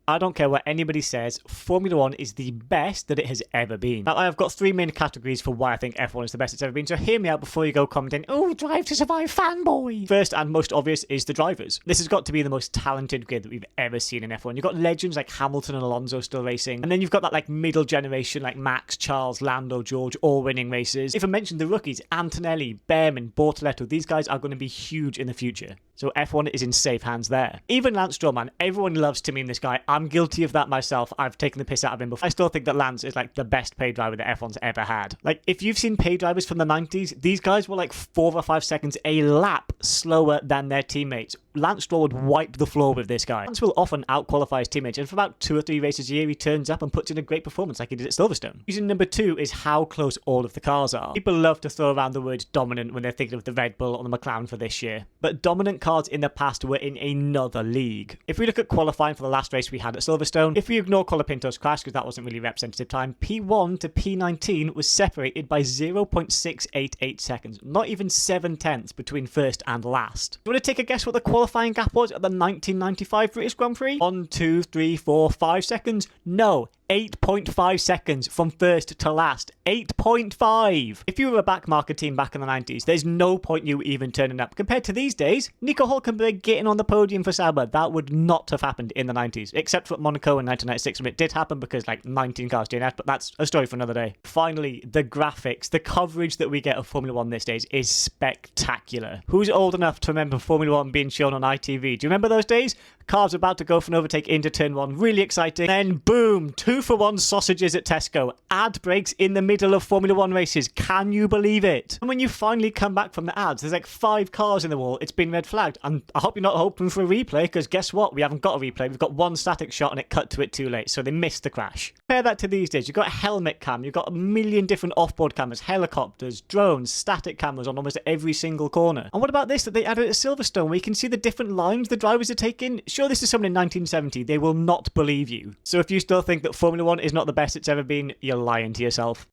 I don't care what anybody says, Formula 1 is the best that it has ever been. Now, I've got 3 main categories for why I think F1 is the best it's ever been, so hear me out before you go commenting, oh, Drive to Survive fanboy. First and most obvious is the drivers. This has got to be the most talented grid that we've ever seen in F1. You've got legends like Hamilton and Alonso still racing, and then you've got that like middle generation like Max, Charles, Lando, George, all winning races. If I mention the rookies, Antonelli, Behrman, Bortoletto, these guys are going to be huge in the future. So F1 is in safe hands there. Even Lance Stroll, man, everyone loves to meme this guy. I'm guilty of that myself. I've taken the piss out of him before. I still think that Lance is like the best paid driver that F1's ever had. Like, if you've seen paid drivers from the 90s, these guys were like 4 or 5 seconds a lap slower than their teammates. Lance Stroll would wipe the floor with this guy. Lance will often outqualify his teammates, and for about 2 or 3 races a year, he turns up and puts in a great performance like he did at Silverstone. Reason number 2 is how close all of the cars are. People love to throw around the word dominant when they're thinking of the Red Bull or the McLaren for this year, but dominant cars in the past were in another league. If we look at qualifying for the last race we had at Silverstone, if we ignore Colapinto's crash because that wasn't really representative time, P1 to P19 was separated by 0.688 seconds, not even 7/10 between first and last. Do you want to take a guess what the qualifying gap was at the 1995 British Grand Prix? 1, 2, 3, 4, 5 seconds? No. 8.5 seconds from first to last. 8.5! If you were a backmarker team back in the 90s, there's no point you even turning up. Compared to these days, Nico Hülkenberg getting on the podium for Sauber, that would not have happened in the 90s, except for Monaco in 1996 when it did happen because like 19 cars DNF, but that's a story for another day. Finally, the graphics, the coverage that we get of Formula 1 these days is spectacular. Who's old enough to remember Formula 1 being shown on ITV? Do you remember those days? Cars about to go for an overtake into turn 1, really exciting. Then boom, 2-for-1 sausages at Tesco. Ad breaks in the middle of Formula 1 races. Can you believe it? And when you finally come back from the ads, there's like 5 cars in the wall. It's been red flagged. And I hope you're not hoping for a replay, because guess what? We haven't got a replay. We've got 1 static shot and it cut to it too late. So they missed the crash. Compare that to these days. You've got a helmet cam. You've got a million different off-board cameras, helicopters, drones, static cameras on almost every single corner. And what about this that they added at Silverstone, where you can see the different lines the drivers are taking? Sure, this is someone in 1970. They will not believe you. So if you still think that Formula 1 is not the best it's ever been, you're lying to yourself.